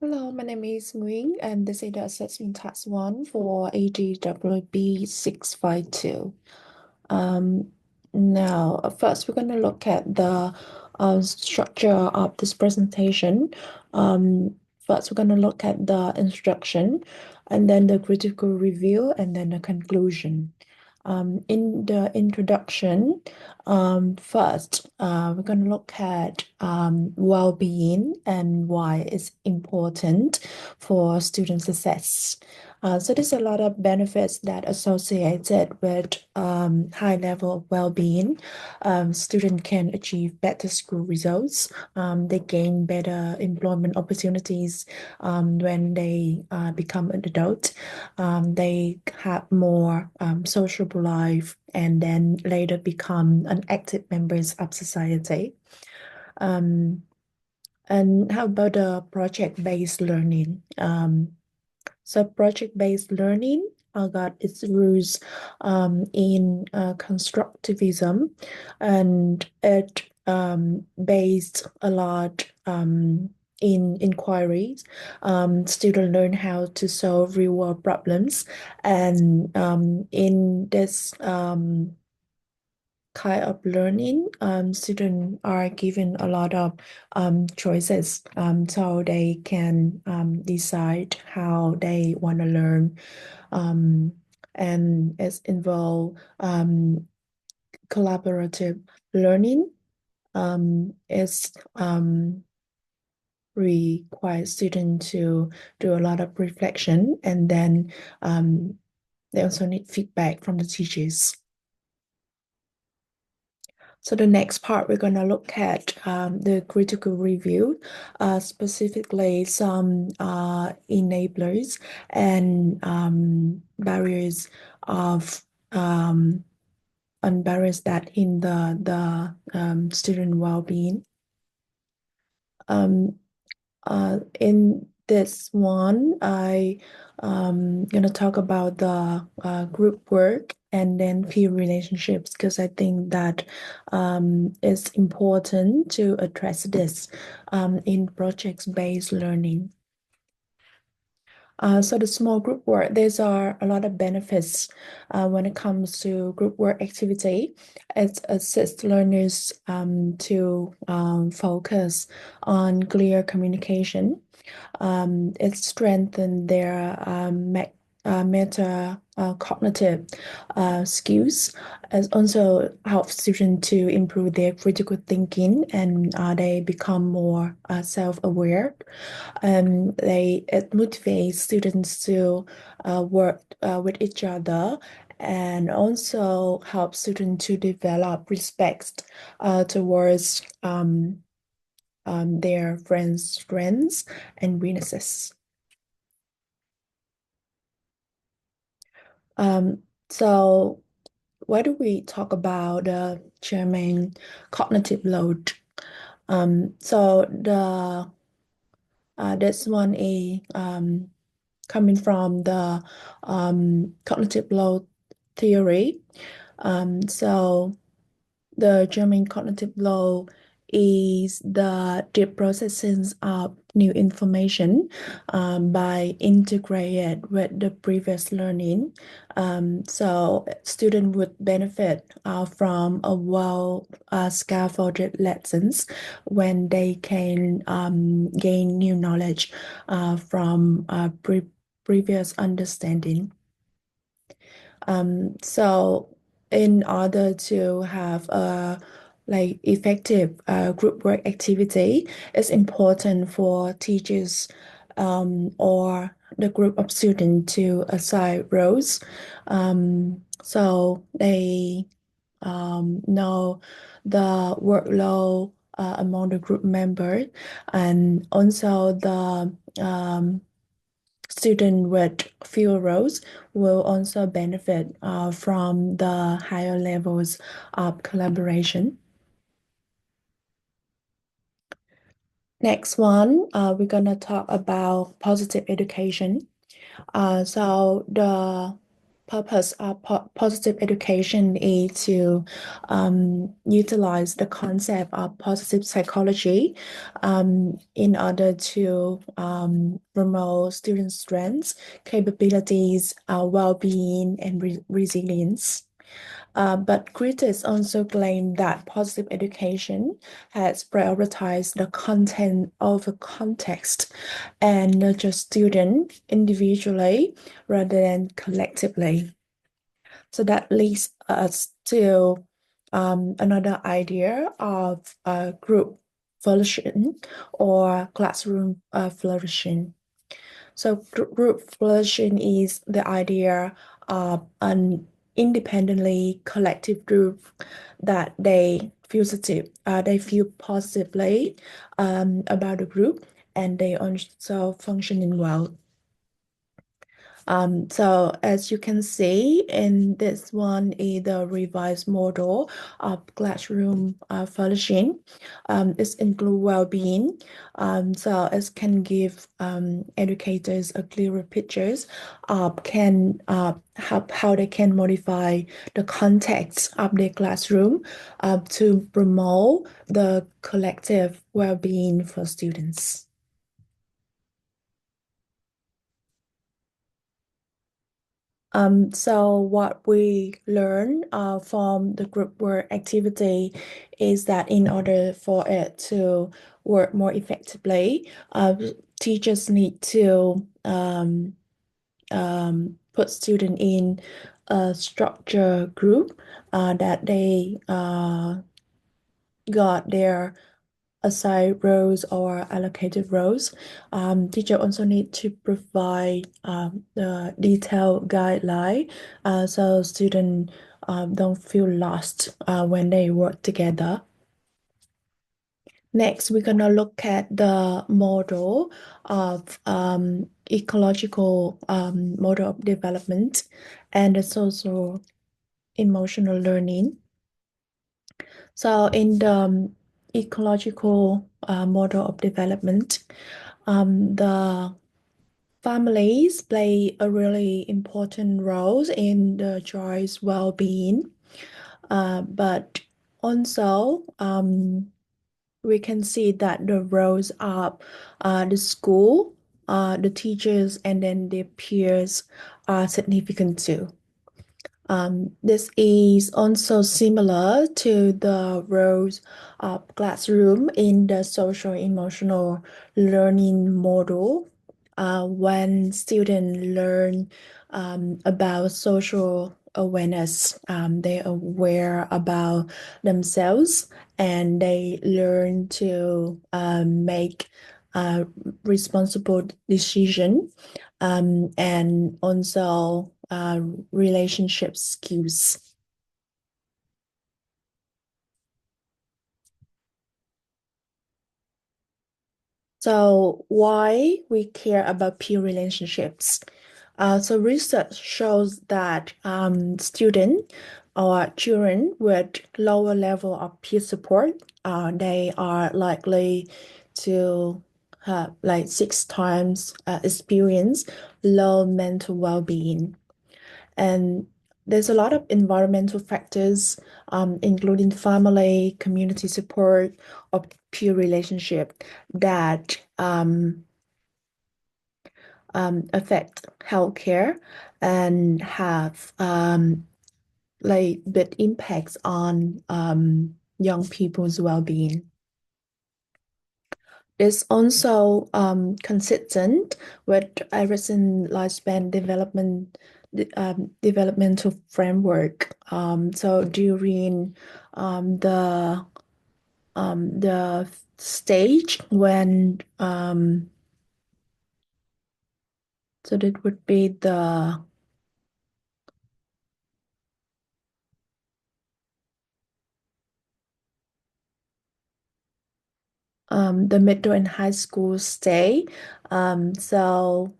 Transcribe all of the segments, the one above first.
Hello, my name is Nguyen, and this is the assessment task 1 for AGWB 652. Now, first, we're going to look at the structure of this presentation. First, we're going to look at the instruction, and then the critical review, and then the conclusion. In the introduction, first, we're going to look at well-being and why it's important for student success. So there's a lot of benefits that associated with high level of well-being. Student can achieve better school results. They gain better employment opportunities when they become an adult. They have more sociable life and then later become an active members of society. Um, and how about the project-based learning? So project-based learning got its roots in constructivism, and it based a lot in inquiries. Students learn how to solve real-world problems, and in this kind of learning, students are given a lot of choices, so they can decide how they want to learn, and it's involve collaborative learning. It's require students to do a lot of reflection, and then they also need feedback from the teachers. So the next part, we're going to look at the critical review, specifically some enablers and barriers of and barriers that in the student well-being. Um, in this one, I gonna talk about the group work and then peer relationships because I think that it's important to address this in projects-based learning. So the small group work, there's are a lot of benefits when it comes to group work activity. It assists learners to focus on clear communication. It strengthens their meta cognitive skills. It also helps students to improve their critical thinking, and they become more self-aware. It motivates students to work with each other, and also helps students to develop respect towards their friends' strengths and weaknesses. So why do we talk about the German cognitive load? So the this one is coming from the cognitive load theory. So the German cognitive load is the deep processing of new information by integrated with the previous learning. So student would benefit from a well scaffolded lessons when they can gain new knowledge from previous understanding. So in order to have a like effective group work activity, it's important for teachers or the group of students to assign roles. So they know the workload among the group members, and also the student with fewer roles will also benefit from the higher levels of collaboration. Next one, we're gonna talk about positive education. So the purpose of positive education is to utilize the concept of positive psychology in order to promote student strengths, capabilities, well-being, and resilience. But critics also claim that positive education has prioritized the content over context and nurture students individually rather than collectively. So that leads us to another idea of group flourishing or classroom flourishing. So group flourishing is the idea of an independently collective group that they feel positively about the group and they also functioning well. So as you can see in this one is the revised model of classroom furnishing. It include well-being. So it can give educators a clearer pictures can how they can modify the context of their classroom to promote the collective well-being for students. So what we learn from the group work activity is that in order for it to work more effectively, teachers need to put students in a structure group that they got their assigned roles or allocated roles. Teacher also need to provide the detailed guideline so students don't feel lost when they work together. Next, we're gonna look at the model of ecological model of development and the social emotional learning. So in the ecological model of development, the families play a really important role in the child's well-being. But also, we can see that the roles of the school, the teachers, and then their peers are significant too. This is also similar to the roles of classroom in the social emotional learning model. When students learn about social awareness, they are aware about themselves and they learn to make a responsible decision and also relationship skills. So why we care about peer relationships? So research shows that students or children with lower level of peer support, they are likely to have like 6 times experience low mental well-being. And there's a lot of environmental factors, including family, community support, or peer relationship that affect healthcare and have like big impacts on young people's well-being. It's also consistent with Erickson lifespan developmental framework. So during the stage when so that would be the middle and high school stay. So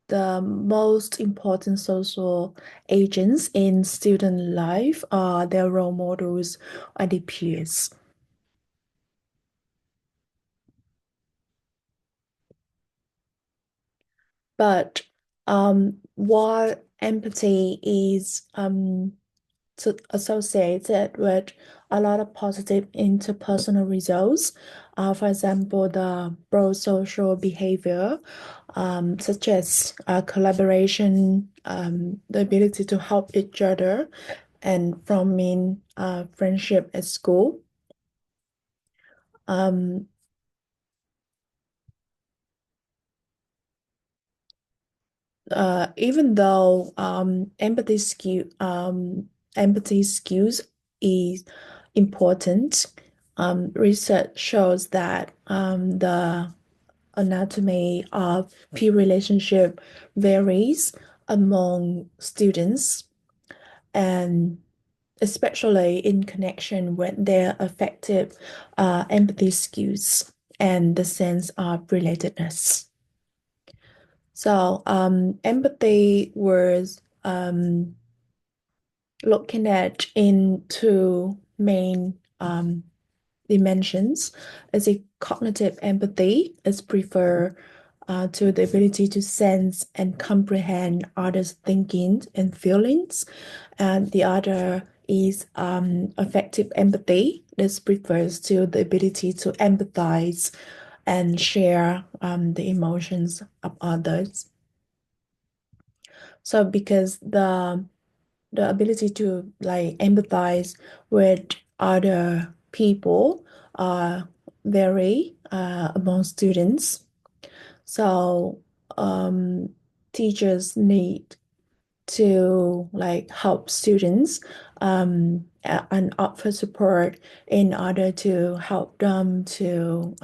the most important social agents in student life are their role models or their peers. But what empathy is associated with a lot of positive interpersonal results. For example, the pro-social behavior, such as collaboration, the ability to help each other, and forming friendship at school. Um, Even though empathy skills is important, research shows that the anatomy of peer relationship varies among students, and especially in connection with their effective empathy skills and the sense of relatedness. So, empathy was looking at in two main dimensions. As a cognitive empathy is prefer to the ability to sense and comprehend others' thinking and feelings, and the other is affective empathy. This refers to the ability to empathize and share the emotions of others. So because the ability to like empathize with other people vary among students. So teachers need to like help students and offer support in order to help them to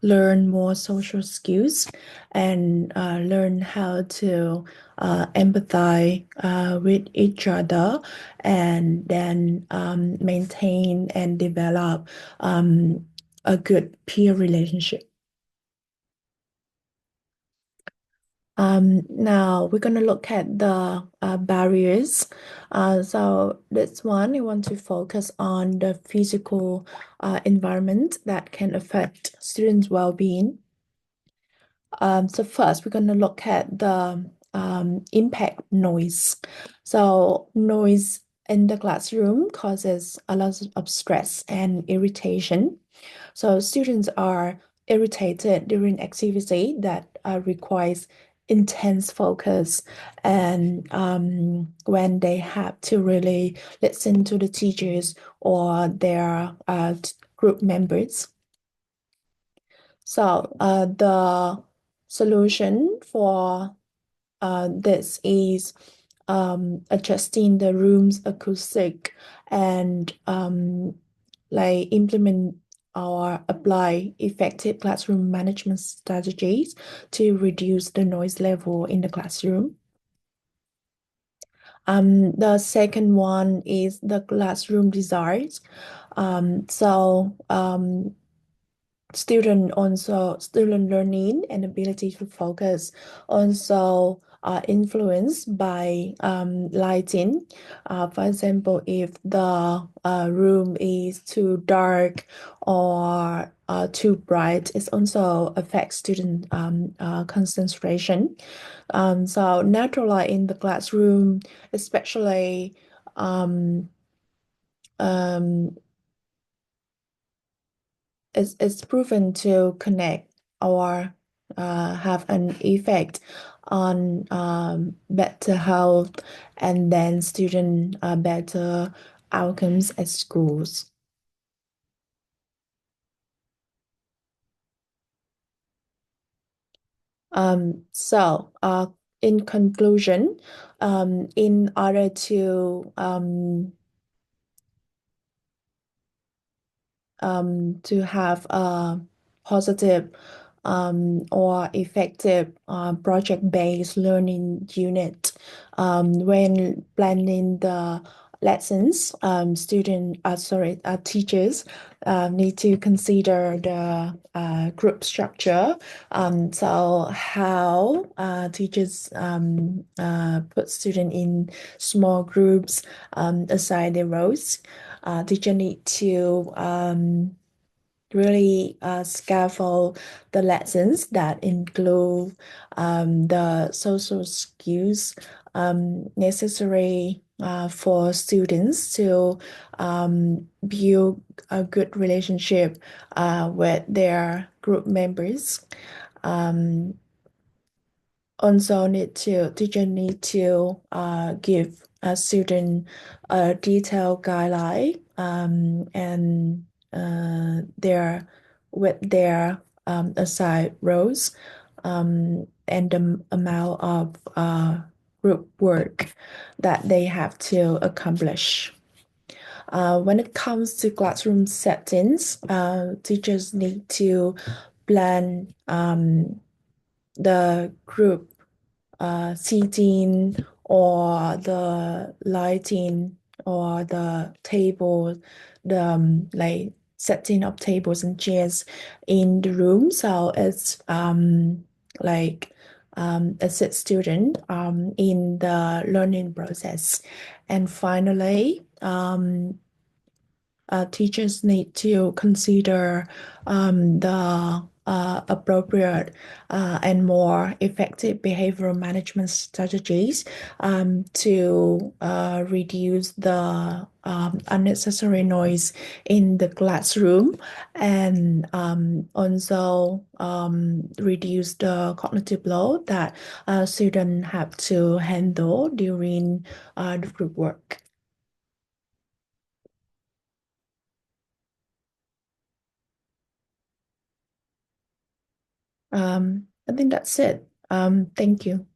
learn more social skills and learn how to empathize with each other, and then maintain and develop a good peer relationship. Now we're going to look at the barriers. So this one, I want to focus on the physical environment that can affect students' well-being. So first, we're going to look at the impact noise. So noise in the classroom causes a lot of stress and irritation. So students are irritated during activity that requires intense focus, and when they have to really listen to the teachers or their group members. So the solution for this is adjusting the room's acoustic and like implement or apply effective classroom management strategies to reduce the noise level in the classroom. The second one is the classroom designs. So student learning and ability to focus also are influenced by lighting. For example, if the room is too dark or too bright, it also affects student concentration. So natural light in the classroom, especially um, um, it's proven to connect or have an effect on better health and then student better outcomes at schools. So in conclusion, in order to have a positive or effective project-based learning unit. When planning the lessons, teachers need to consider the group structure. So how teachers put students in small groups, assign their roles. Teacher need to really scaffold the lessons that include the social skills necessary for students to build a good relationship with their group members. Um, Also need to teacher need to give a student a detailed guideline and their with their assigned roles and the amount of group work that they have to accomplish. When it comes to classroom settings, teachers need to plan the group seating or the lighting or the table, the like setting up tables and chairs in the room. So it's like assist student in the learning process. And finally, teachers need to consider the appropriate and more effective behavioral management strategies to reduce the unnecessary noise in the classroom and also reduce the cognitive load that students have to handle during the group work. I think that's it. Thank you.